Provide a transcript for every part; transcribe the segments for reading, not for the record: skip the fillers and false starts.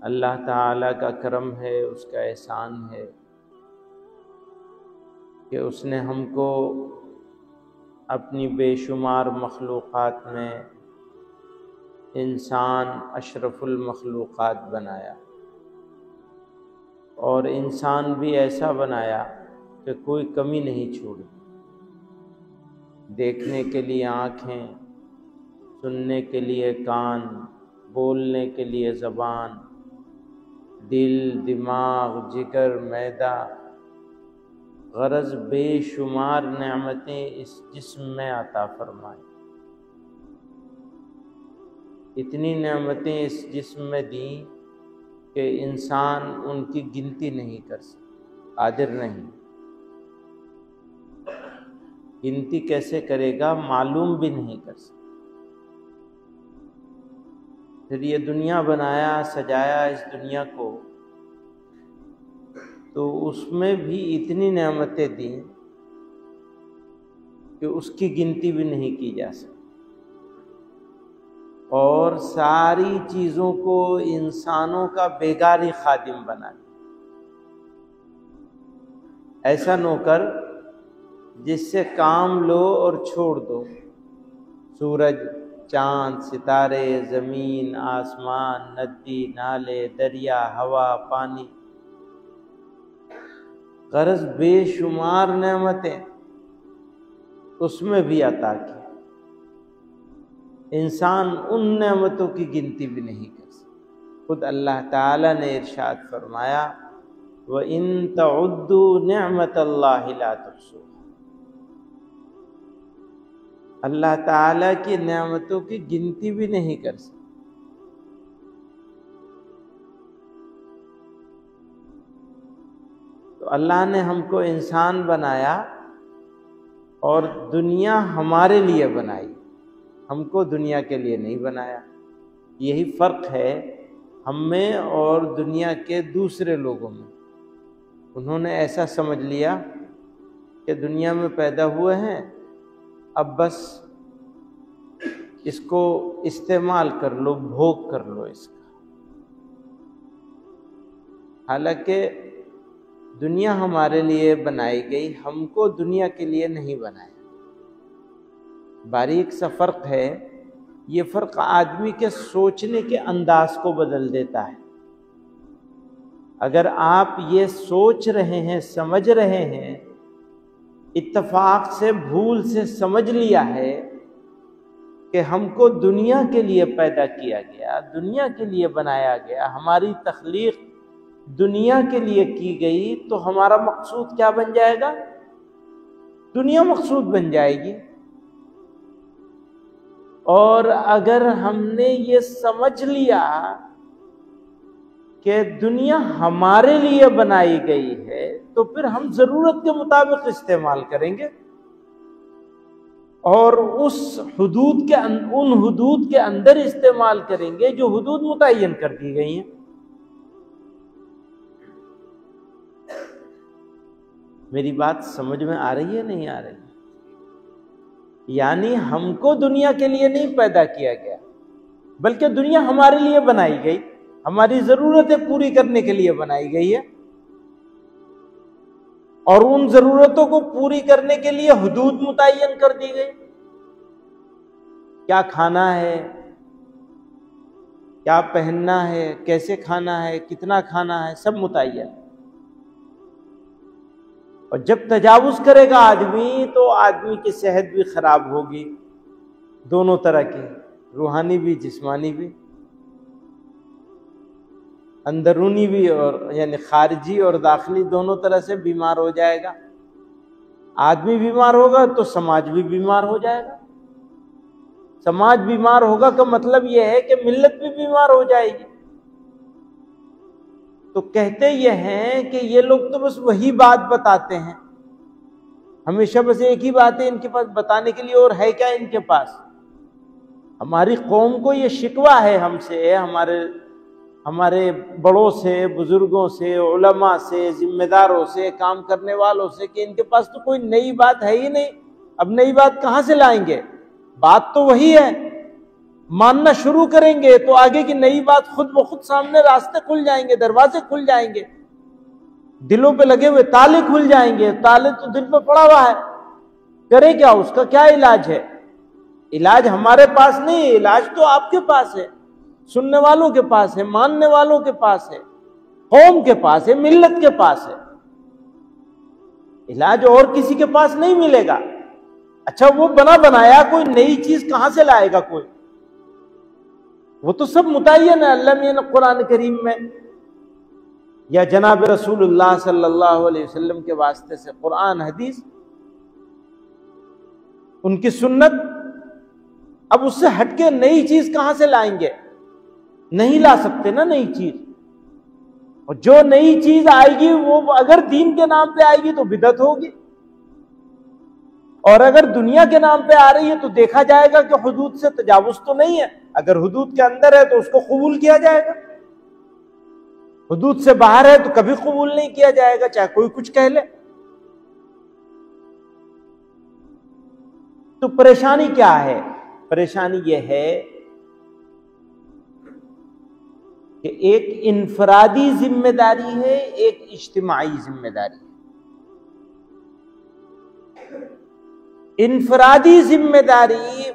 अल्लाह ताला का करम है, उसका एहसान है कि उसने हमको अपनी बेशुमार मखलूक़ात में इंसान अशरफुल मखलूक़ात बनाया, और इंसान भी ऐसा बनाया कि कोई कमी नहीं छोड़ी। देखने के लिए आँखें, सुनने के लिए कान, बोलने के लिए ज़बान, दिल, दिमाग, जिगर, मैदा, गरज बेशुमार नेमतें इस जिस्म में अता फरमाई। इतनी नेमतें इस जिस्म में दी कि इंसान उनकी गिनती नहीं कर सकता, कादिर नहीं। गिनती कैसे करेगा, मालूम भी नहीं कर सकता। फिर ये दुनिया बनाया, सजाया इस दुनिया को, तो उसमें भी इतनी नेमतें दी कि उसकी गिनती भी नहीं की जा सकती। और सारी चीज़ों को इंसानों का बेगारी खादिम बना दिया, ऐसा नौकर जिससे काम लो और छोड़ दो। सूरज, चांद, सितारे, ज़मीन, आसमान, नदी, नाले, दरिया, हवा, पानी, गरज बेशुमार नेमतें उसमें भी अता की। इंसान उन नेमतों की गिनती भी नहीं कर सकता। खुद अल्लाह ताला ने इरशाद फरमाया, व इन तउद्दू निअमतल्लाहि ला तुहसूहा। अल्लाह ताला की नेमतों की गिनती भी नहीं कर सकते। तो अल्लाह ने हमको इंसान बनाया और दुनिया हमारे लिए बनाई, हमको दुनिया के लिए नहीं बनाया। यही फ़र्क है हम में और दुनिया के दूसरे लोगों में। उन्होंने ऐसा समझ लिया कि दुनिया में पैदा हुए हैं, अब बस इसको इस्तेमाल कर लो, भोग कर लो इसका। हालांकि दुनिया हमारे लिए बनाई गई, हमको दुनिया के लिए नहीं बनाया। बारीक सा फ़र्क है। ये फ़र्क आदमी के सोचने के अंदाज को बदल देता है। अगर आप ये सोच रहे हैं, समझ रहे हैं, इत्तफाक से, भूल से समझ लिया है कि हमको दुनिया के लिए पैदा किया गया, दुनिया के लिए बनाया गया, हमारी तख्लीक दुनिया के लिए की गई, तो हमारा मकसूद क्या बन जाएगा? दुनिया मकसूद बन जाएगी। और अगर हमने ये समझ लिया कि दुनिया हमारे लिए बनाई गई है, तो फिर हम ज़रूरत के मुताबिक इस्तेमाल करेंगे और उस हुदूद के उन हुदूद के अंदर इस्तेमाल करेंगे जो हुदूद मुतय्यन कर दी गई हैं। मेरी बात समझ में आ रही है, नहीं आ रही? यानी हमको दुनिया के लिए नहीं पैदा किया गया, बल्कि दुनिया हमारे लिए बनाई गई, हमारी ज़रूरतें पूरी करने के लिए बनाई गई है। और उन ज़रूरतों को पूरी करने के लिए हुदूद मुतय्यन कर दी गई। क्या खाना है, क्या पहनना है, कैसे खाना है, कितना खाना है, सब मुतय्यन। और जब तजावुज़ करेगा आदमी, तो आदमी की सेहत भी ख़राब होगी, दोनों तरह की, रूहानी भी, जिस्मानी भी, अंदरूनी भी, और यानी खारिजी और दाखिली दोनों तरह से बीमार हो जाएगा। आदमी बीमार होगा तो समाज भी बीमार हो जाएगा। समाज बीमार होगा का मतलब यह है कि मिल्लत भी बीमार हो जाएगी। तो कहते ये हैं कि ये लोग तो बस वही बात बताते हैं, हमेशा बस एक ही बात है इनके पास बताने के लिए, और है क्या इनके पास? हमारी कौम को ये शिकवा है हमसे, हमारे बड़ों से, बुजुर्गों से, उलमा से, जिम्मेदारों से, काम करने वालों से, कि इनके पास तो कोई नई बात है ही नहीं। अब नई बात कहाँ से लाएंगे? बात तो वही है। मानना शुरू करेंगे तो आगे की नई बात खुद ब खुद सामने रास्ते खुल जाएंगे, दरवाजे खुल जाएंगे, दिलों पे लगे हुए ताले खुल जाएंगे। ताले तो दिल पे पड़ा हुआ है, करे क्या? उसका क्या इलाज है? इलाज हमारे पास नहीं है, इलाज तो आपके पास है, सुनने वालों के पास है, मानने वालों के पास है, कौम के पास है, मिल्लत के पास है। इलाज और किसी के पास नहीं मिलेगा। अच्छा, वो बना बनाया कोई नई चीज कहां से लाएगा कोई? वो तो सब मुतय्यन है अल्लाह ने कुरान करीम में या जनाब रसूलुल्लाह सल्लल्लाहु अलैहि वसल्लम के वास्ते से। कुरान हदीस, उनकी सुन्नत, अब उससे हटके नई चीज कहां से लाएंगे? नहीं ला सकते ना नई चीज। और जो नई चीज आएगी वो अगर दीन के नाम पे आएगी तो बिदअत होगी, और अगर दुनिया के नाम पे आ रही है तो देखा जाएगा कि हुदूद से तजावुज तो नहीं है। अगर हुदूद के अंदर है तो उसको कबूल किया जाएगा, हुदूद से बाहर है तो कभी कबूल नहीं किया जाएगा, चाहे कोई कुछ कह ले। तो परेशानी क्या है? परेशानी यह है कि एक इनफरादी जिम्मेदारी है, एक इज्तिमाई जिम्मेदारी है। इनफरादी जिम्मेदारी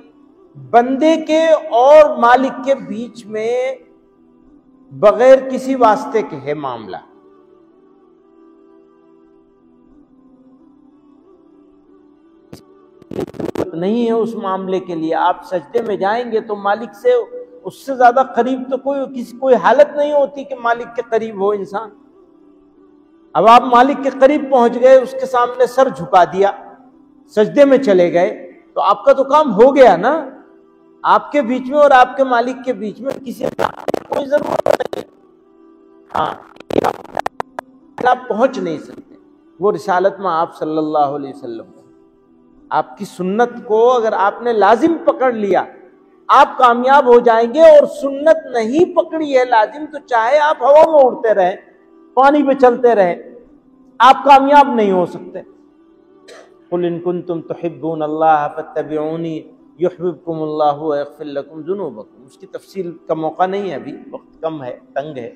बंदे के और मालिक के बीच में बगैर किसी वास्ते के है मामला। नहीं है उस मामले के लिए। आप सजदे में जाएंगे तो मालिक से उससे ज्यादा करीब तो कोई हालत नहीं होती कि मालिक के करीब हो इंसान। अब आप मालिक के करीब पहुंच गए, उसके सामने सर झुका दिया, सजदे में चले गए, तो आपका तो काम हो गया ना। आपके बीच में और आपके मालिक के बीच में किसी कोई जरूरत नहीं। हाँ, आप पहुंच नहीं सकते। वो रिसालत में आप सल्लल्लाहु अलैहि वसल्लम, आपकी सुन्नत को अगर आपने लाजिम पकड़ लिया आप कामयाब हो जाएंगे, और सुन्नत नहीं पकड़ी है लाजिम तो चाहे आप हवा में उड़ते रहे, पानी पे चलते रहे, आप कामयाब नहीं हो सकते। कुल इन कुंतुम तुहिब्बून अल्लाह फत्तबिऊनी युहिब्बुकुमुल्लाहु व यग़फिर लकुम ज़ुनूबकुम। उसकी तफसील का मौका नहीं है, अभी वक्त कम है, तंग है।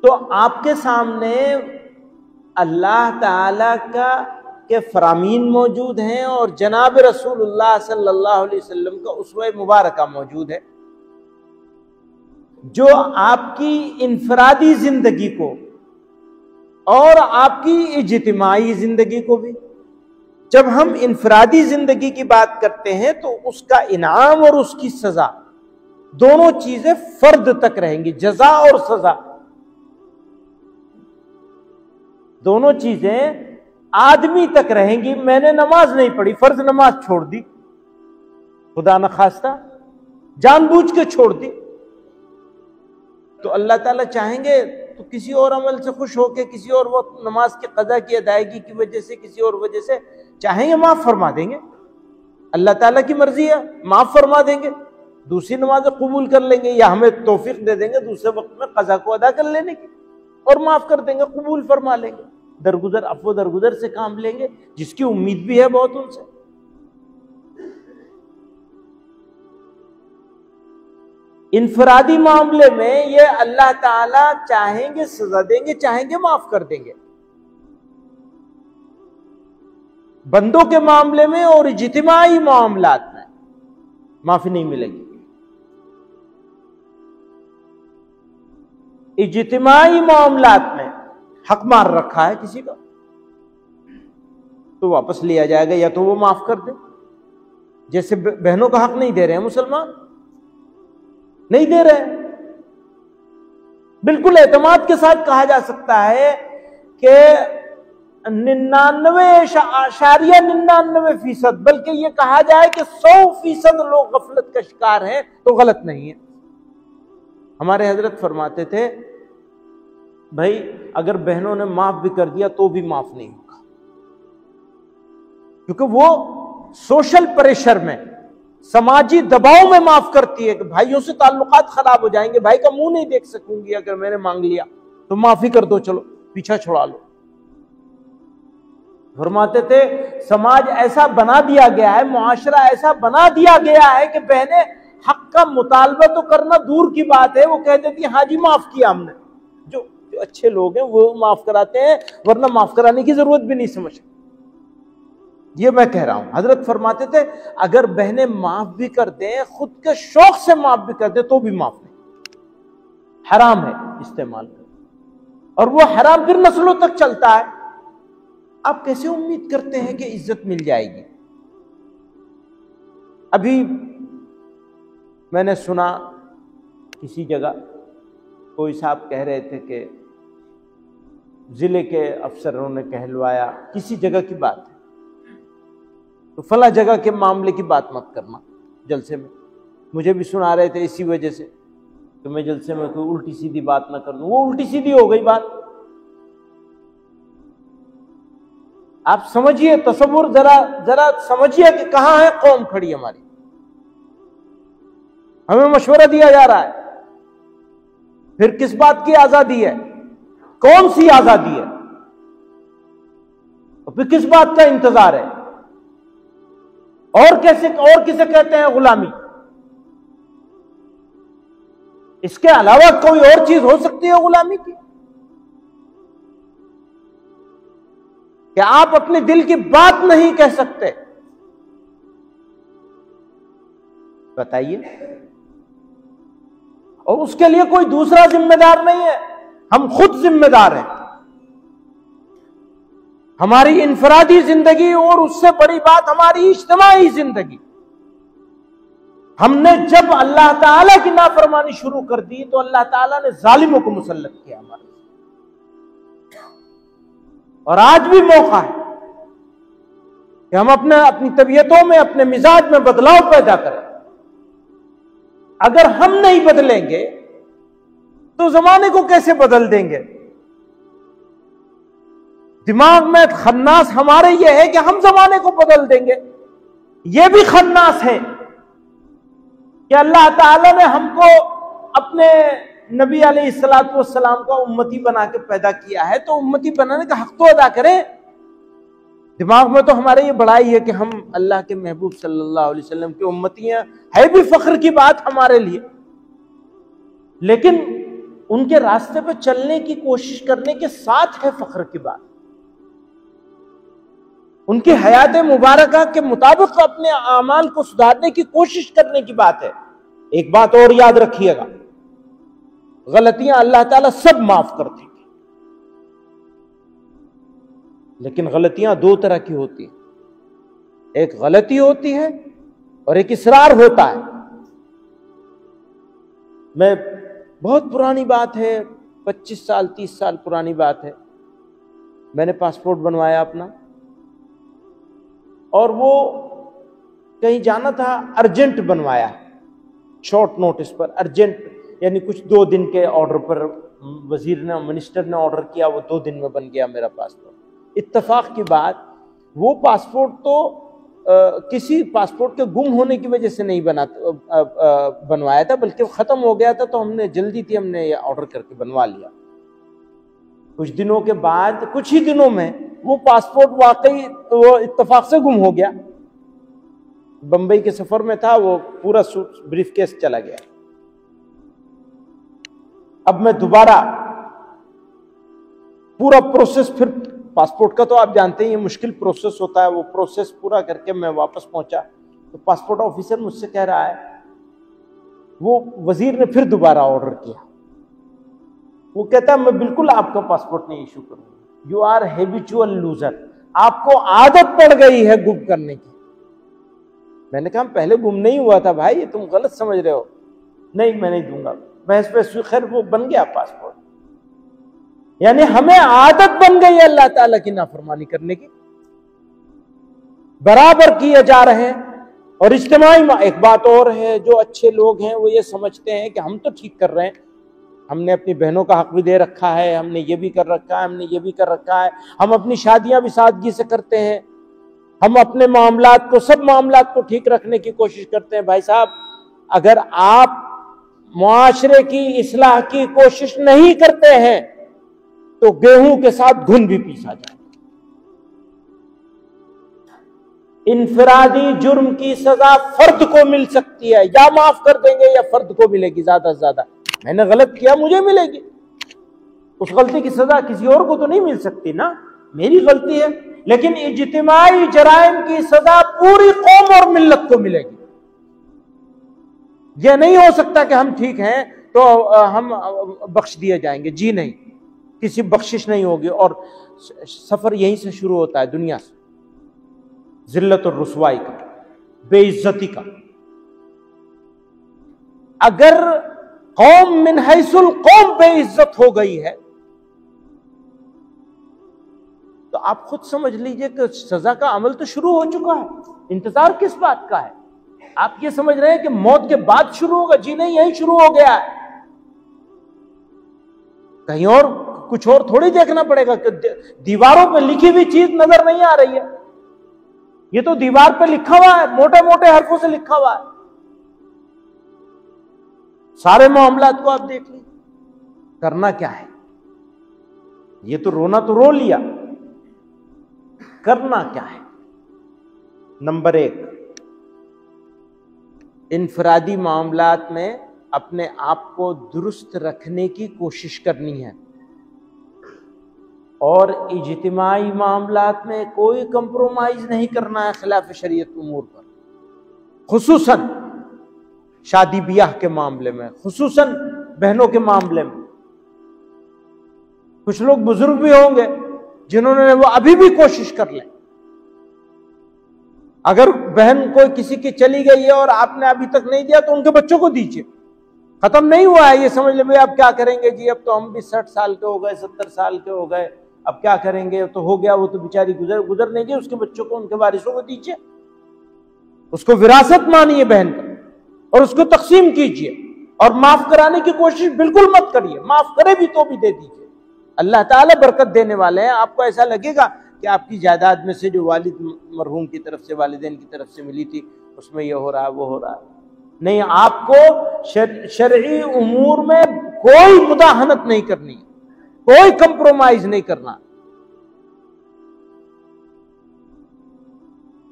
तो आपके सामने अल्लाह ताला के फरामीन मौजूद हैं और जनाब रसूलुल्लाह सल्लल्लाहु अलैहि वसल्लम का उसवा मुबारका मौजूद है, जो आपकी इनफरादी जिंदगी को और आपकी इज्तिमाई जिंदगी को भी, जब हम इनफरादी जिंदगी की बात करते हैं तो उसका इनाम और उसकी सजा दोनों चीजें फर्द तक रहेंगी। जजा और सजा दोनों चीजें आदमी तक रहेंगी। मैंने नमाज नहीं पढ़ी, फर्ज नमाज छोड़ दी, खुदा न खास्ता जानबूझ के छोड़ दी, तो अल्लाह ताला चाहेंगे तो किसी और अमल से खुश होकर किसी और वक्त नमाज की कज़ा की अदायगी की वजह से, किसी और वजह से चाहेंगे माफ फरमा देंगे। अल्लाह ताला की मर्जी है, माफ फरमा देंगे, दूसरी नमाज कबूल कर लेंगे, या हमें तौफीक दे देंगे दूसरे वक्त में कज़ा को अदा कर लेने की, और माफ कर देंगे, कबूल फरमा लेंगे, दरगुजर अफ़्व दरगुजर से काम लेंगे, जिसकी उम्मीद भी है बहुत उनसे। इनफरादी मामले में ये अल्लाह ताला चाहेंगे सजा देंगे, चाहेंगे माफ कर देंगे। बंदों के मामले में और इज्तिमाई मामलात में माफी नहीं मिलेगी। इज्तिमाई मामलात में हक मार रखा है किसी का तो वापस लिया जाएगा, या तो वो माफ कर दे। जैसे बहनों का हक नहीं दे रहे हैं मुसलमान, नहीं दे रहे, बिल्कुल एतमाद के साथ कहा जा सकता है कि 99.99%, बल्कि ये कहा जाए कि 100% लोग गफलत का शिकार हैं तो गलत नहीं है। हमारे हजरत फरमाते थे, भाई अगर बहनों ने माफ भी कर दिया तो भी माफ नहीं होगा, क्योंकि वो सोशल प्रेशर में, समाजी दबाव में माफ करती है कि भाइयों से ताल्लुकात खराब हो जाएंगे, भाई का मुंह नहीं देख सकूंगी अगर मैंने मांग लिया तो माफी कर दो, चलो पीछा छुड़ा लो। फरमाते थे समाज ऐसा बना दिया गया है, मुआशरा ऐसा बना दिया गया है कि बहनें हक का मुतालबा तो करना दूर की बात है, वो कह देती हाँ जी माफ किया हमने। जो अच्छे लोग हैं वो माफ कराते हैं, वरना माफ कराने की जरूरत भी नहीं समझते। ये मैं कह रहा हूं, हजरत फरमाते थे अगर बहनें माफ भी कर दें, खुद के शौक से माफ भी कर दे तो भी माफ नहीं, हराम है इस्तेमाल कर, और वो हराम फिर नस्लों तक चलता है। आप कैसे उम्मीद करते हैं कि इज्जत मिल जाएगी? अभी मैंने सुना किसी जगह कोई साहब कह रहे थे कि जिले के अफसरों ने कहलवाया, किसी जगह की बात है, तो फला जगह के मामले की बात मत करना जलसे में। मुझे भी सुना रहे थे इसी वजह से तो मैं जलसे में कोई उल्टी सीधी बात ना कर दूं। वो उल्टी सीधी हो गई बात। आप समझिए, तसव्वुर जरा समझिए कि कहां है कौम खड़ी हमारी। हमें मशवरा दिया जा रहा है, फिर किस बात की आजादी है? कौन सी आजादी है? और फिर किस बात का इंतजार है? और किसे कहते हैं गुलामी? इसके अलावा कोई और चीज हो सकती है गुलामी की? कि आप अपने दिल की बात नहीं कह सकते? बताइए। और उसके लिए कोई दूसरा जिम्मेदार नहीं है, हम खुद जिम्मेदार हैं। हमारी इनफरादी जिंदगी और उससे बड़ी बात हमारी इज्तिमाई जिंदगी। हमने जब अल्लाह ताला की नाफरमानी शुरू कर दी तो अल्लाह ताला ने जालिमों को मुसल्लत किया हमारे। और आज भी मौका है कि हम अपनी तबीयतों में, अपने मिजाज में बदलाव पैदा करें। अगर हम नहीं बदलेंगे तो जमाने को कैसे बदल देंगे? दिमाग में खन्नास हमारे ये है कि हम जमाने को बदल देंगे। ये भी खन्नास है कि अल्लाह ताला ने हमको अपने नबी अलैहिस्सलातु वस्सलाम का उम्मती बना के पैदा किया है, तो उम्मती बनाने का हक तो अदा करें। दिमाग में तो हमारे ये बड़ाई है कि हम अल्लाह के महबूब सल्लल्लाहु अलैहि वसल्लम की उम्मती हैं, है भी फख्र की बात हमारे लिए, लेकिन उनके रास्ते पर चलने की कोशिश करने के साथ है फख्र की बात। उनकी हयात मुबारका के मुताबिक अपने आमाल को सुधारने की कोशिश करने की बात है। एक बात और याद रखिएगा, गलतियां अल्लाह ताला सब माफ कर देंगे, लेकिन गलतियां दो तरह की होती है। एक गलती होती है और एक इसरार होता है। मैं बहुत पुरानी बात है, 25 साल 30 साल पुरानी बात है, मैंने पासपोर्ट बनवाया अपना, और वो कहीं जाना था, अर्जेंट बनवाया, शॉर्ट नोटिस पर अर्जेंट, यानी कुछ 2 दिन के ऑर्डर पर वजीर ने, मिनिस्टर ने ऑर्डर किया, वो 2 दिन में बन गया मेरा पासपोर्ट। इत्तेफाक की बात, वो पासपोर्ट तो किसी पासपोर्ट के गुम होने की वजह से नहीं बनवाया था, बल्कि वो ख़त्म हो गया था, तो हमने जल्दी थी, हमने ये ऑर्डर करके बनवा लिया। कुछ दिनों के बाद, कुछ ही दिनों में वो पासपोर्ट वाकई वो इत्तेफाक से गुम हो गया। बंबई के सफर में था, वो पूरा ब्रीफकेस चला गया। अब मैं दोबारा पूरा प्रोसेस, फिर पासपोर्ट का तो आप जानते हैं ये मुश्किल प्रोसेस होता है, वो प्रोसेस पूरा करके मैं वापस पहुंचा तो पासपोर्ट ऑफिसर मुझसे कह रहा है, वो वजीर ने फिर दोबारा ऑर्डर किया, वो कहता है मैं बिल्कुल आपका पासपोर्ट नहीं इशू करूंगा, यू आर हैबिचुअल लूजर, आपको आदत पड़ गई है गुम करने की। मैंने कहा पहले गुम नहीं हुआ था भाई, ये तुम गलत समझ रहे हो। नहीं, मैं नहीं दूंगा। बहस पे खैर वो बन गया पासपोर्ट। यानी हमें आदत बन गई है अल्लाह ताला की नाफरमानी करने की, बराबर किए जा रहे हैं। और इज्तिमाई एक बात और है, जो अच्छे लोग हैं वो ये समझते हैं कि हम तो ठीक कर रहे हैं, हमने अपनी बहनों का हक भी दे रखा है, हमने ये भी कर रखा है, हमने ये भी कर रखा है, हम अपनी शादियां भी सादगी से करते हैं, हम अपने मामलात को, सब मामलात को ठीक रखने की कोशिश करते हैं। भाई साहब, अगर आप मुआशरे की इस्लाह की कोशिश नहीं करते हैं तो गेहूं के साथ घुन भी पीसा जाए। इनफरादी जुर्म की सजा फर्द को मिल सकती है, या माफ कर देंगे या फर्द को मिलेगी ज्यादा से ज्यादा। मैंने गलत किया, मुझे मिलेगी। उस गलती की सजा किसी और को तो नहीं मिल सकती ना, मेरी गलती है। लेकिन इज्तिमाई जराइम की सजा पूरी कौम और मिल्लत को मिलेगी। यह नहीं हो सकता कि हम ठीक हैं तो हम बख्श दिए जाएंगे, जी नहीं, किसी बख्शिश नहीं होगी। और सफर यहीं से शुरू होता है, दुनिया से, जिल्लत और रुसवाई का, बेइज्जती का। अगर कौम मिन हैसुल कौम बेइज्जत हो गई है तो आप खुद समझ लीजिए कि सजा का अमल तो शुरू हो चुका है। इंतजार किस बात का है? आप ये समझ रहे हैं कि मौत के बाद शुरू होगा? जी नहीं, यही शुरू हो गया है। कहीं और कुछ और थोड़ी देखना पड़ेगा कि दीवारों पे लिखी हुई चीज नजर नहीं आ रही है। ये तो दीवार पे लिखा हुआ है, मोटे मोटे हरफों से लिखा हुआ है। सारे मामलात को आप देख लीजिए। करना क्या है? ये तो रोना तो रो लिया, करना क्या है? नंबर 1, इनफरादी मामलात में अपने आप को दुरुस्त रखने की कोशिश करनी है, और इज्तिमाई मामलात में कोई कंप्रोमाइज नहीं करना है खिलाफ शरीयत उमूर पर, खुसूसन शादी ब्याह के मामले में, खुसूसन बहनों के मामले में। कुछ लोग बुजुर्ग भी होंगे जिन्होंने वो अभी भी कोशिश कर लें। अगर बहन कोई किसी की चली गई है और आपने अभी तक नहीं दिया तो उनके बच्चों को दीजिए। खत्म नहीं हुआ है, ये समझ ले भाई अब क्या करेंगे जी, अब तो हम भी 60 साल के हो गए, 70 साल के हो गए, अब क्या करेंगे, तो हो गया, वो तो बेचारी गुजर नहीं गई, उसके बच्चों को, उनके वारिसों को दीजिए। उसको विरासत मानिए बहन का और उसको तकसीम कीजिए, और माफ कराने की कोशिश बिल्कुल मत करिए। माफ करे भी तो भी दे दीजिए, अल्लाह ताला बरकत देने वाले हैं। आपको ऐसा लगेगा कि आपकी जायदाद में से जो वालिद मरहूम की तरफ से, वालिदैन की तरफ से मिली थी, उसमें ये हो रहा है, वो हो रहा है। नहीं, आपको शरई उमूर में कोई मुदाहनत नहीं करनी, कोई कंप्रोमाइज नहीं करना।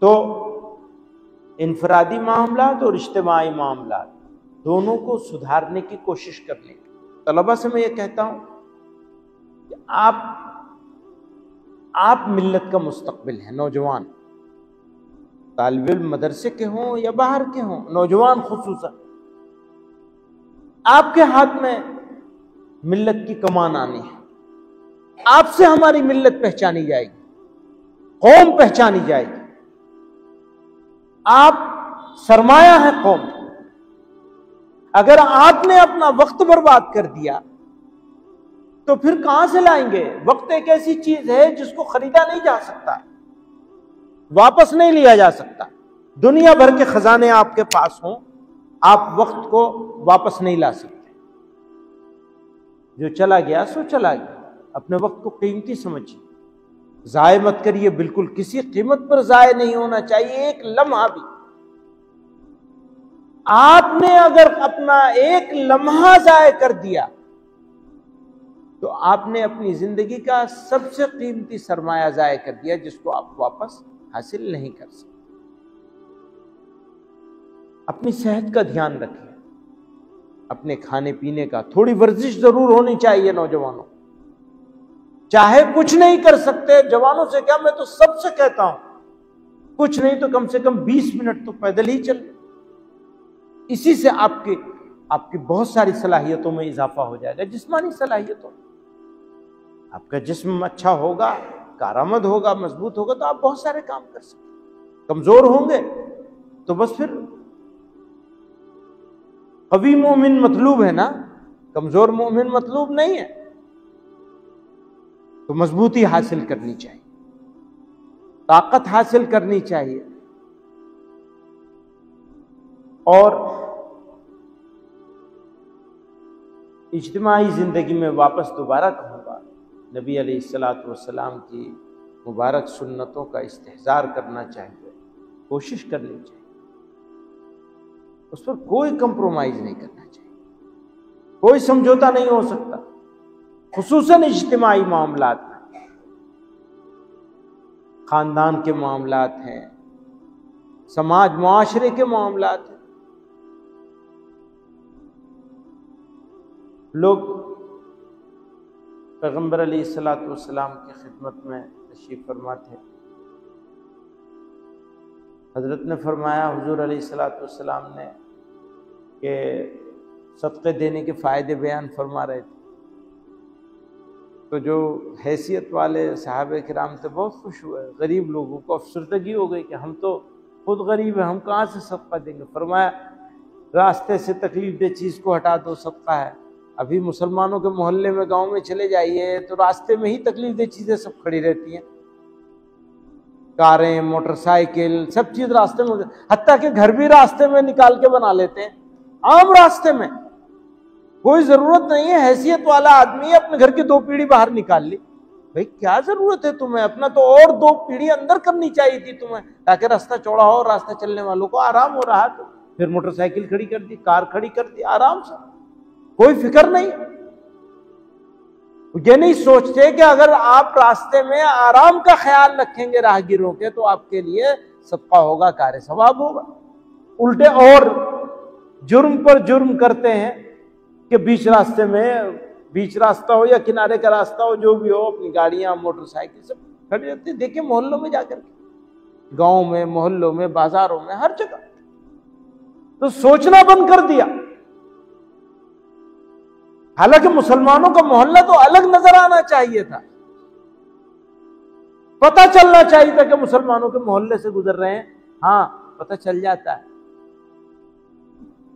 तो इनफरादी मामलात और इज्तिमाई मामलात दोनों को सुधारने की कोशिश करनी। तलबा से मैं ये कहता हूं कि आप मिल्लत का मुस्तकबिल है। नौजवान, तालिब इल्म मदरसे के हों या बाहर के हों, नौजवान खुसूसन, आपके हाथ में मिल्लत की कमान आनी है। आपसे हमारी मिल्लत पहचानी जाएगी, कौम पहचानी जाएगी। आप सरमाया है कौम। अगर आपने अपना वक्त बर्बाद कर दिया तो फिर कहां से लाएंगे? वक्त एक ऐसी चीज है जिसको खरीदा नहीं जा सकता, वापस नहीं लिया जा सकता। दुनिया भर के खजाने आपके पास हों, आप वक्त को वापस नहीं ला सकते। जो चला गया सो चला गया। अपने वक्त को कीमती समझिए, जाये मत करिए, बिल्कुल किसी कीमत पर जाये नहीं होना चाहिए एक लम्हा भी। आपने अगर अपना एक लम्हा जाये कर दिया तो आपने अपनी जिंदगी का सबसे कीमती सरमाया जाया कर दिया, जिसको आप वापस हासिल नहीं कर सकते। अपनी सेहत का ध्यान रखिए, अपने खाने पीने का, थोड़ी वर्जिश जरूर होनी चाहिए नौजवानों। चाहे कुछ नहीं कर सकते, जवानों से क्या, मैं तो सबसे कहता हूं, कुछ नहीं तो कम से कम 20 मिनट तो पैदल ही चल। इसी से आपकी बहुत सारी सलाहियतों में इजाफा हो जाएगा, जिस्मानी सलाहियतों। आपका जिस्म अच्छा होगा, कारआमद होगा, मजबूत होगा तो आप बहुत सारे काम कर सकते। कमजोर होंगे तो बस फिर कवी मोमिन मतलूब है ना, कमजोर मोमिन मतलूब नहीं है। तो मजबूती हासिल करनी चाहिए, ताकत हासिल करनी चाहिए। और इज्तिमाई जिंदगी में वापस दोबारा कहूँगा, नबी अलैहिस्सलातु वस्सलाम की मुबारक सुन्नतों का इस्तेहज़ार करना चाहिए, कोशिश करनी चाहिए। उस पर कोई कंप्रोमाइज नहीं करना चाहिए, कोई समझौता नहीं हो सकता, खुसूसन इज्तिमाई मामलात में। खानदान के मामलात हैं, समाज मुआशरे के मामलात हैं। लोग पैगंबर अलैहिस्सलातु वस्सलाम की खिदमत में तशरीफ फरमा थे। हजरत ने फरमाया, हुजूर अलैहिस्सलातु वस्सलाम ने कि सदक़े देने के फ़ायदे बयान फरमा रहे थे। तो जो हैसियत वाले सहाबे किराम थे बहुत खुश हुए। गरीब लोगों को अफसरदगी हो गई कि हम तो खुद गरीब हैं, हम कहाँ से सदका देंगे। फरमाया, रास्ते से तकलीफ दे चीज़ को हटा दो, सदका है। अभी मुसलमानों के मोहल्ले में, गांव में चले जाइए तो रास्ते में ही तकलीफ दे चीज़ें सब खड़ी रहती हैं, कारें, मोटरसाइकिल, सब चीज़ रास्ते में। हत्ता कि घर भी रास्ते में निकाल के बना लेते हैं, आम रास्ते में। कोई जरूरत नहीं है, हैसियत वाला आदमी है, अपने घर की 2 पीढ़ी बाहर निकाल ली। भाई क्या जरूरत है तुम्हें, अपना तो और 2 पीढ़ी अंदर करनी चाहिए थी तुम्हें, ताकि रास्ता चौड़ा हो, रास्ता चलने वालों को आराम हो रहा। तो फिर मोटरसाइकिल खड़ी कर दी, कार खड़ी कर दी, आराम से, कोई फिक्र नहीं। ये नहीं सोचते कि अगर आप रास्ते में आराम का ख्याल रखेंगे राहगीरों के, तो आपके लिए सदका होगा, कार्य सवाब होगा। उल्टे और जुर्म पर जुर्म करते हैं कि बीच रास्ते में, बीच रास्ता हो या किनारे का रास्ता हो, जो भी हो, अपनी गाड़ियां, मोटरसाइकिल सब खड़ी रहती है। देखिए मोहल्लों में जाकर के, गांव में, मोहल्लों में, बाजारों में, हर जगह। तो सोचना बंद कर दिया। हालांकि मुसलमानों का मोहल्ला तो अलग नजर आना चाहिए था, पता चलना चाहिए था कि मुसलमानों के मोहल्ले से गुजर रहे हैं। हाँ, पता चल जाता है,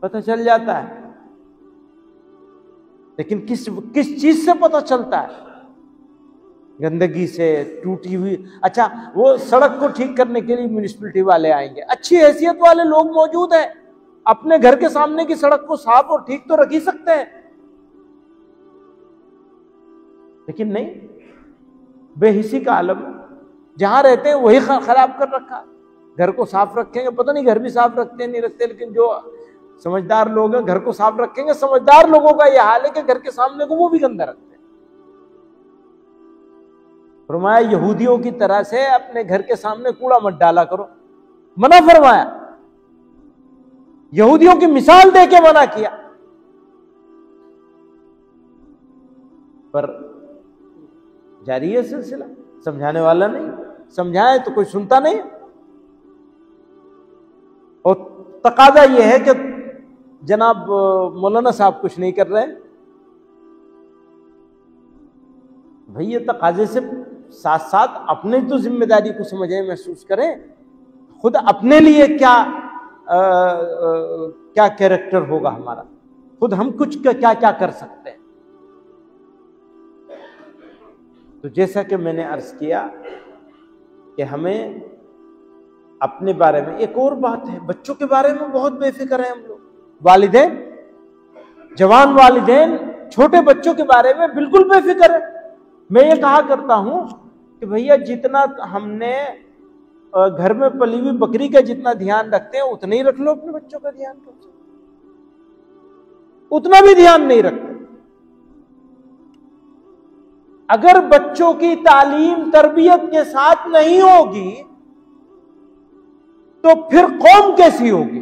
पता चल जाता है। लेकिन किस चीज से पता चलता है? गंदगी से, टूटी हुई। अच्छा, वो सड़क को ठीक करने के लिए म्युनिसिपैलिटी वाले आएंगे, अच्छी हैसियत वाले लोग मौजूद हैं, अपने घर के सामने की सड़क को साफ और ठीक तो रख ही सकते हैं, लेकिन नहीं, बेहिसी का आलम, जहां रहते हैं वही खराब कर रखा। घर को साफ रखेंगे, पता नहीं घर भी साफ रखते हैं नहीं रखते, लेकिन जो समझदार लोग हैं घर को साफ रखेंगे। समझदार लोगों का यह हाल है कि घर के सामने को वो भी गंदा रखते हैं। फरमाया, यहूदियों की तरह से अपने घर के सामने कूड़ा मत डाला करो, मना फरमाया। यहूदियों की मिसाल दे के मना किया। पर जारी है सिलसिला, समझाने वाला नहीं, समझाए तो कोई सुनता नहीं। और तकाजा यह है कि जनाब मौलाना साहब कुछ नहीं कर रहे। भाई ये तकाजे से साथ साथ अपने तो जिम्मेदारी को समझें, महसूस करें। खुद अपने लिए क्या क्या कैरेक्टर होगा हमारा, खुद हम कुछ क्या क्या कर सकते हैं। तो जैसा कि मैंने अर्ज किया कि हमें अपने बारे में, एक और बात है, बच्चों के बारे में बहुत बेफिक्र है हम लोग। वालिदैन, जवान वालिदैन छोटे बच्चों के बारे में बिल्कुल बेफिक्र है। मैं ये कहा करता हूं कि भैया जितना हमने घर में पली हुई बकरी का जितना ध्यान रखते हैं, उतना ही रख लो अपने बच्चों का ध्यान। उतना भी ध्यान नहीं रखते। अगर बच्चों की तालीम तरबियत के साथ नहीं होगी तो फिर कौम कैसी होगी?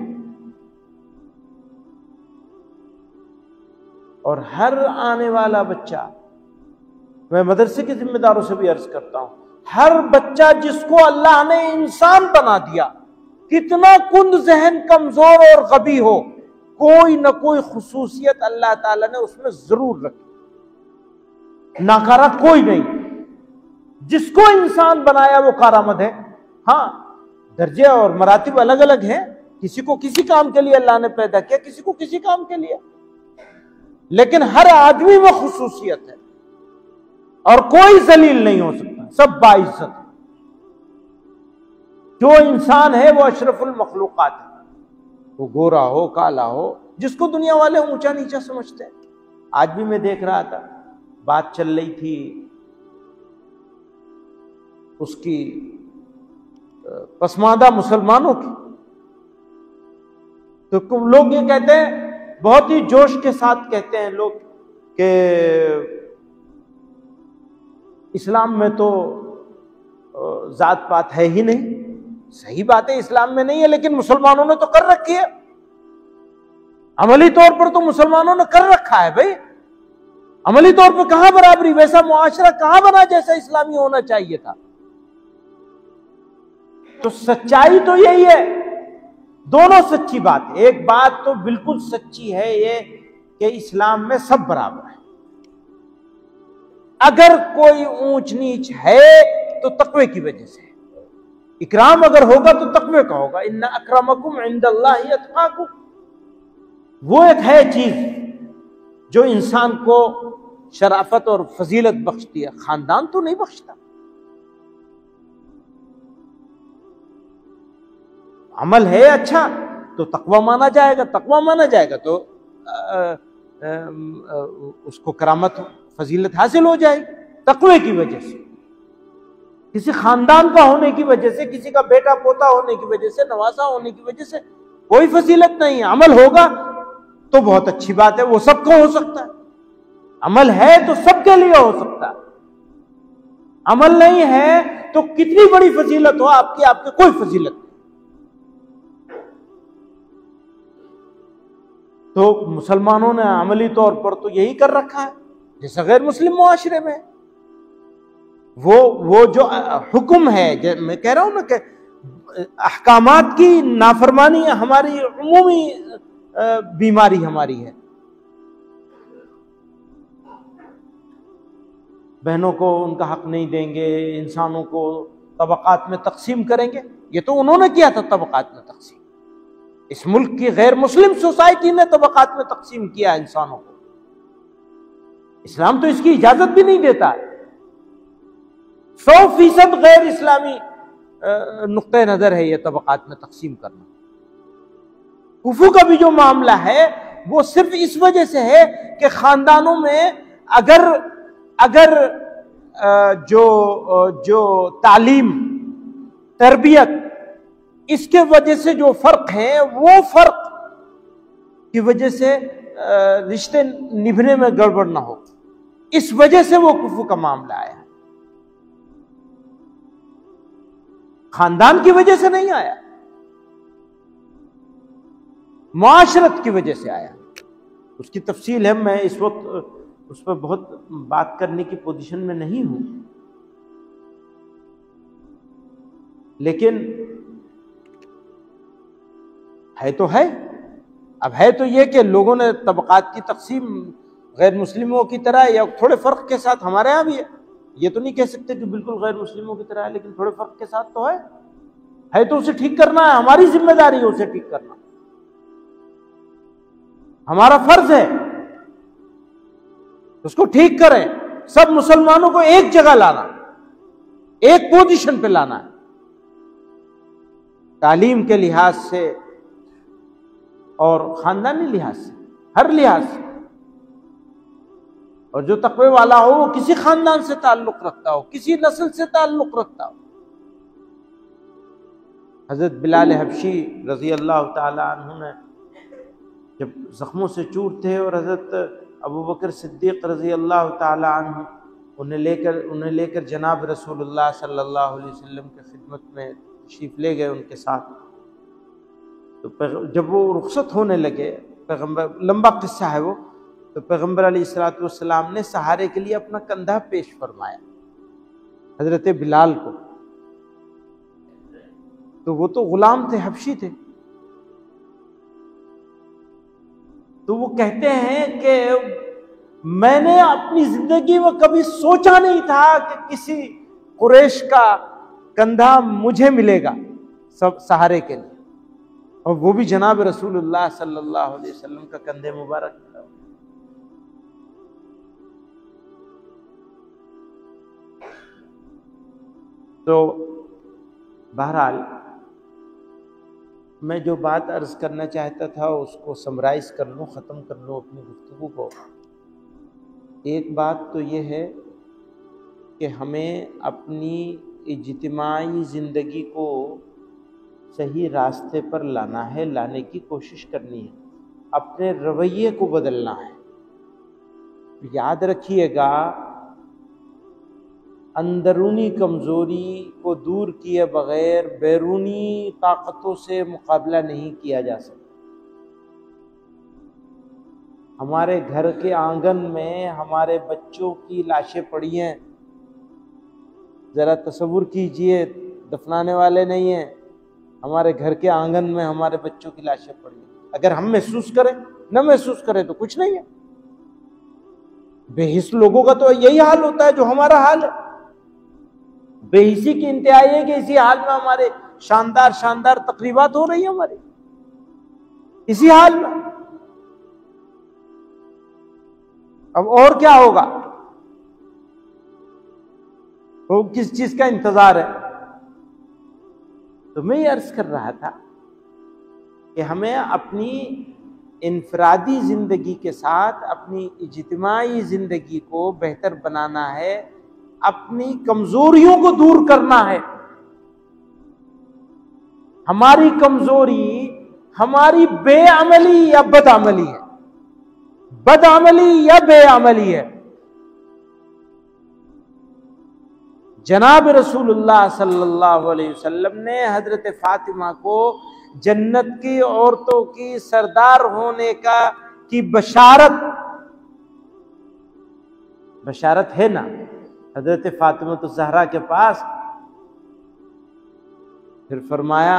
और हर आने वाला बच्चा, मैं मदरसे के जिम्मेदारों से भी अर्ज करता हूं, हर बच्चा जिसको अल्लाह ने इंसान बना दिया, कितना कुंद जहन कमजोर और गबी हो, कोई ना कोई खुसूसियत अल्लाह ताला ने उसमें जरूर रखी। नाकारा कोई नहीं। जिसको इंसान बनाया वो कारामद है। हाँ, दर्जे और मरातिब अलग अलग हैं। किसी को किसी काम के लिए अल्लाह ने पैदा किया, किसी को किसी काम के लिए, लेकिन हर आदमी में खुसूसियत है और कोई जलील नहीं हो सकता, सब बाइज्जत है। जो इंसान है वो अशरफुल मखलूकात है, वो गोरा हो, काला हो, जिसको दुनिया वाले ऊंचा नीचा समझते हैं। आज भी मैं देख रहा था, बात चल रही थी उसकी पसमानदा मुसलमानों की, तो लोग ये कहते हैं, बहुत ही जोश के साथ कहते हैं लोग कि इस्लाम में तो जात पात है ही नहीं, सही बात है, इस्लाम में नहीं है, लेकिन मुसलमानों ने तो कर रखी है। अमली तौर पर तो मुसलमानों ने कर रखा है भाई। अमली तौर पर कहां बराबरी, वैसा मुआशरा कहां बना जैसा इस्लामी होना चाहिए था। तो सच्चाई तो यही है, दोनों सच्ची बात है। एक बात तो बिल्कुल सच्ची है ये कि इस्लाम में सब बराबर है। अगर कोई ऊंच नीच है तो तकवे की वजह से, इकराम अगर होगा तो तकवे का होगा। इन्ना अक्रमकुम इंदल्लाहि अत्काकुम, वो एक है चीज जो इंसान को शराफत और फजीलत बख्शती है, खानदान तो नहीं बख्शता। अमल है अच्छा तो तकवा माना जाएगा, तकवा माना जाएगा तो उसको करामत फजीलत हासिल हो जाएगी तकवे की वजह से। किसी खानदान का होने की वजह से, किसी का बेटा पोता होने की वजह से, नवासा होने की वजह से कोई फजीलत नहीं है। अमल होगा तो बहुत अच्छी बात है, वो सबको हो सकता है। अमल है तो सबके लिए हो सकता है। अमल नहीं है तो कितनी बड़ी फजीलत हो आपकी, आपकी कोई फजीलत नहीं। तो मुसलमानों ने अमली तौर पर तो यही कर रखा है जैसा गैर मुस्लिम मुआशरे में। वो जो हुक्म है, मैं कह रहा हूं ना कि अहकामात की नाफरमानी हमारी उमूमी बीमारी हमारी है। बहनों को उनका हक नहीं देंगे, इंसानों को तबकात में तकसीम करेंगे, ये तो उन्होंने किया था तबकात में तकसीम। इस मुल्क की गैर मुस्लिम सोसाइटी ने तबकात में तकसीम किया इंसानों को। इस्लाम तो इसकी इजाजत भी नहीं देता। 100% गैर इस्लामी नुक्ते नजर है ये तबकात में तकसीम करना। कुफू का भी जो मामला है वो सिर्फ इस वजह से है कि खानदानों में अगर जो तालीम, तरबियत, इसके वजह से जो फर्क है, वो फर्क की वजह से रिश्ते निभने में गड़बड़ ना हो, इस वजह से वो कुफू का मामला आया। खानदान की वजह से नहीं आया, मुआशरत की वजह से आया। उसकी तफसील है, मैं इस वक्त उस पर बहुत बात करने की पोजीशन में नहीं हूं, लेकिन है तो है। अब है तो ये कि लोगों ने तबकात की तकसीम गैर मुस्लिमों की तरह या थोड़े फर्क के साथ हमारे यहाँ भी है। ये तो नहीं कह सकते कि बिल्कुल गैर मुस्लिमों की तरह है, लेकिन थोड़े फर्क के साथ तो है तो उसे ठीक करना है। हमारी जिम्मेदारी है उसे ठीक करना, हमारा फर्ज है, उसको ठीक करें। सब मुसलमानों को एक जगह लाना, एक पोजीशन पे लाना है, तालीम के लिहाज से और खानदानी लिहाज से, हर लिहाज से। और जो तकवे वाला हो वो किसी खानदान से ताल्लुक रखता हो, किसी नस्ल से ताल्लुक रखता हो। हजरत बिलाल हबशी रजी अल्लाह ताला अन्हु ने जब जख्मों से चूर थे और हजरत अबू बकर सिद्दीक रजी अल्लाह ताला अन्हु उन्हें लेकर जनाब रसूलुल्लाह सल्लल्लाहु अलैहि वसल्लम की खिदमत में तशरीफ ले गए उनके साथ। तो जब वो रुखसत होने लगे, पैगम्बर, लंबा किस्सा है वो, तो पैगम्बर अलैहिस्सलातु वस्सलाम ने सहारे के लिए अपना कंधा पेश फरमाया हजरत बिलाल को। तो वो तो गुलाम थे, हबशी थे। तो वो कहते हैं कि मैंने अपनी जिंदगी में कभी सोचा नहीं था कि किसी कुरैश का कंधा मुझे मिलेगा सब सहारे के लिए, और वो भी जनाब रसूलुल्लाह सल्लल्लाहु अलैहि वसल्लम का कंधे मुबारक। तो बहरहाल मैं जो बात अर्ज करना चाहता था उसको समराइज कर लूँ, ख़त्म कर लूँ अपनी गुफ्तगू को। एक बात तो ये है कि हमें अपनी इज्तिमाई ज़िंदगी को सही रास्ते पर लाना है, लाने की कोशिश करनी है, अपने रवैये को बदलना है। याद रखिएगा, अंदरूनी कमज़ोरी को दूर किए बगैर बैरूनी ताकतों से मुकाबला नहीं किया जा सकता। हमारे घर के आंगन में हमारे बच्चों की लाशें पड़ी हैं, ज़रा तसव्वुर कीजिए, दफनाने वाले नहीं हैं, हमारे घर के आंगन में हमारे बच्चों की लाशें पड़ी हैं। अगर हम महसूस करें, न महसूस करें तो कुछ नहीं है। बेहिस लोगों का तो यही हाल होता है जो हमारा हाल है। बेहिसी की इंतहा है कि इसी हाल में हमारे शानदार शानदार तकरीबात हो रही है हमारी, इसी हाल में। अब और क्या होगा? वो किस चीज का इंतजार है? तो मैं ये अर्ज कर रहा था कि हमें अपनी इनफरादी जिंदगी के साथ अपनी इज्तिमाई जिंदगी को बेहतर बनाना है, अपनी कमजोरियों को दूर करना है। हमारी कमजोरी हमारी बेअमली या बदअमली है, बदअमली या बेअमली है। जनाब रसूलुल्लाह सल्लल्लाहु अलैहि वसल्लम ने हजरत फातिमा को जन्नत की औरतों की सरदार होने की बशारत है ना हजरत फातिमा तो ज़हरा के पास। फिर फरमाया,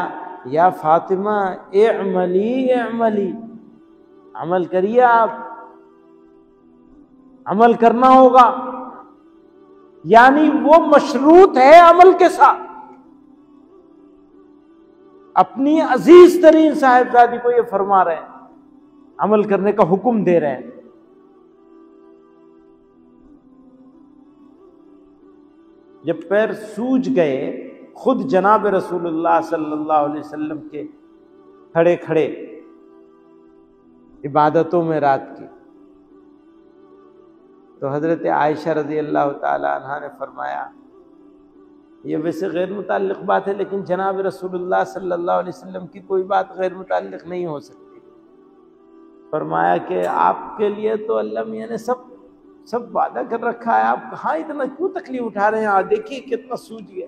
या फातिमा इअमली इअमली, अमल करिए, आप अमल करना होगा। यानी वो मशरूत है अमल के साथ। अपनी अजीज तरीन साहिबजादी को ये फरमा रहे हैं, अमल करने का हुक्म दे रहे हैं। जब पैर सूज गए, खुद जनाब रसूलुल्लाह सल्लल्लाहु अलैहि वसल्लम के खड़े खड़े इबादतों में रात की, तो हजरत आयशा रज़ी अल्लाह ताला अन्हा ने फरमाया, ये वैसे गैर मुताल्लिक़ बात है, लेकिन जनाब रसूलुल्लाह सल्लल्लाहु अलैहि वसल्लम की कोई बात गैर मुताल्लिक़ नहीं हो सकती। फरमाया कि आपके लिए तो अल्लाह मियां ने सब वादा कर रखा है, आप कहाँ इतना क्यों तकलीफ उठा रहे हैं? देखिए कितना सूझ गया।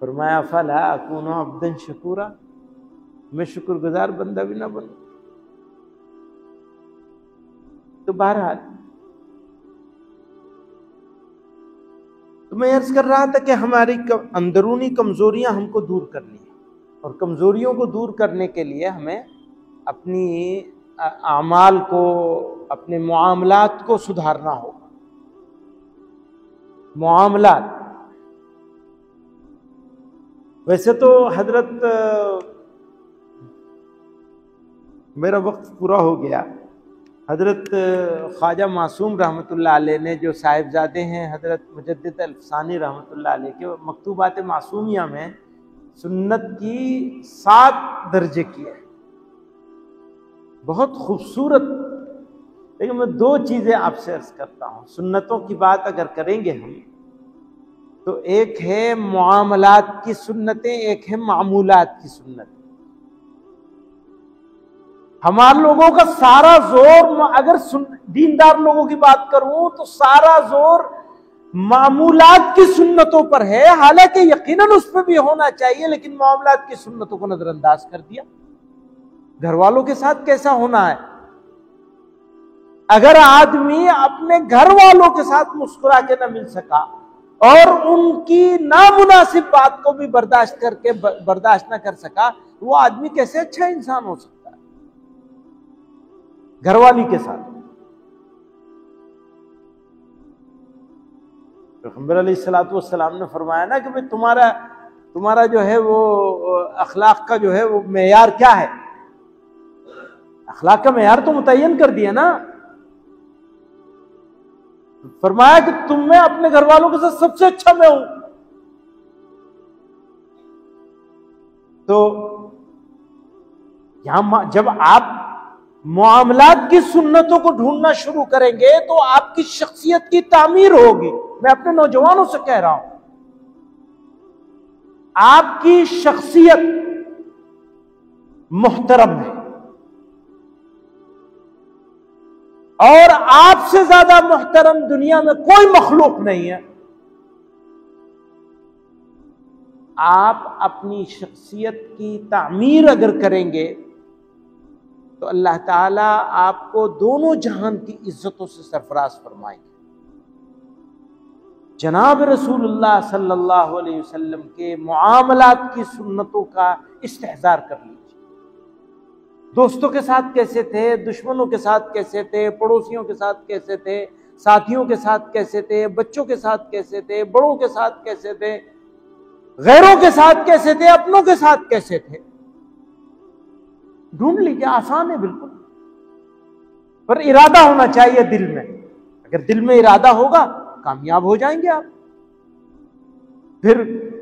फरमाया, फला अकूनु अब्दन शकूरा, मैं शुक्रगुजार बंदा भी ना बनूं। तो बहरहाल, तो मैं अर्ज कर रहा था कि हमारी अंदरूनी कमजोरियां हमको दूर करनी है, और कमजोरियों को दूर करने के लिए हमें अपनी आमाल को, अपने मुआमलात को सुधारना होगा। मुआमलात, वैसे तो हजरत, मेरा वक्त पूरा हो गया, हजरत ख्वाजा मासूम रहमतुल्लाह अलैह ने जो साहिबजादे हैं हजरत मुजद्दिद अल्फसानी रहमतुल्लाह अलैह के मकतूबात मासूमिया में सुन्नत की 7 दर्जे किए, बहुत खूबसूरत। लेकिन मैं 2 चीज़ें आपसे अर्ज करता हूँ। सुन्नतों की बात अगर करेंगे हम, तो एक है मुआमलात की सुन्नतें, एक है मामूलात की सुन्नतें। हमारे लोगों का सारा जोर, अगर दीनदार लोगों की बात करूं तो सारा जोर मामूलात की सुन्नतों पर है। हालांकि यकीनन उस पर भी होना चाहिए, लेकिन मामूलात की सुन्नतों को नजरअंदाज कर दिया। घर वालों के साथ कैसा होना है? अगर आदमी अपने घर वालों के साथ मुस्कुरा के न मिल सका और उनकी नामुनासिब बात को भी बर्दाश्त न कर सका, वो आदमी कैसे अच्छा इंसान हो सकता है? घरवाली के साथ पैगंबर अलैहिस्सलातु वस्सलाम ने फरमाया ना कि भाई तुम्हारा जो है वो अखलाक का जो है वो मेयार क्या है? अखलाक का मेयार तो मुतय्यन कर दिया ना। फरमाया कि तुम में अपने घर वालों के साथ सबसे अच्छा मैं हूं। तो यहां जब आप मुआमलात की सुन्नतों को ढूंढना शुरू करेंगे तो आपकी शख्सियत की तामीर होगी। मैं अपने नौजवानों से कह रहा हूं, आपकी शख्सियत मुहतरम है, और आपसे ज्यादा मुहतरम दुनिया में कोई मखलूक नहीं है। आप अपनी शख्सियत की तामीर अगर करेंगे तो अल्लाह ताला आपको दोनों जहान की इज्जतों से सरफराज फरमाएंगे। जनाब रसूलुल्लाह सल्लल्लाहु अलैहि वसल्लम के मुआमलात की सुन्नतों का इस्तेहजार कर लीजिए। दोस्तों के साथ कैसे थे, दुश्मनों के साथ कैसे थे, पड़ोसियों के साथ कैसे थे, साथियों के साथ कैसे थे, बच्चों के साथ कैसे थे, बड़ों के साथ कैसे थे, गैरों के साथ कैसे थे, अपनों के साथ कैसे थे। ढूंढ लीजिए, आसान है बिल्कुल, पर इरादा होना चाहिए दिल में। अगर दिल में इरादा होगा कामयाब हो जाएंगे आप, फिर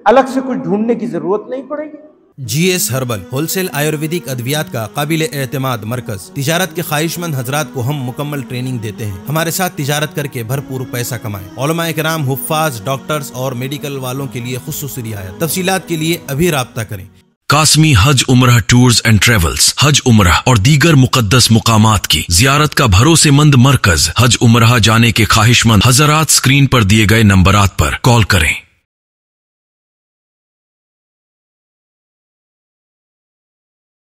अलग से कुछ ढूंढने की जरूरत नहीं पड़ेगी। GS हर्बल होलसेल आयुर्वेदिक अद्वियात का काबिल एतमाद मरकज। तिजारत के ख्वाहिशमंद हजरात को हम मुकम्मल ट्रेनिंग देते हैं। हमारे साथ तिजारत करके भरपूर पैसा कमाएं। उलमाए किराम, हुफ्फाज, डॉक्टर्स और मेडिकल वालों के लिए खुसूसी रियायत। तफसीलात के लिए अभी राब्ता करें। कासमी हज उम्रह टूर्स एंड ट्रेवल्स हज उम्रह और दीगर मुकद्दस मुकामात की जियारत का भरोसेमंद मरकज। हज उम्रह जाने के ख्वाहिशमंद हजरात स्क्रीन पर दिए गए नंबरात पर कॉल करें।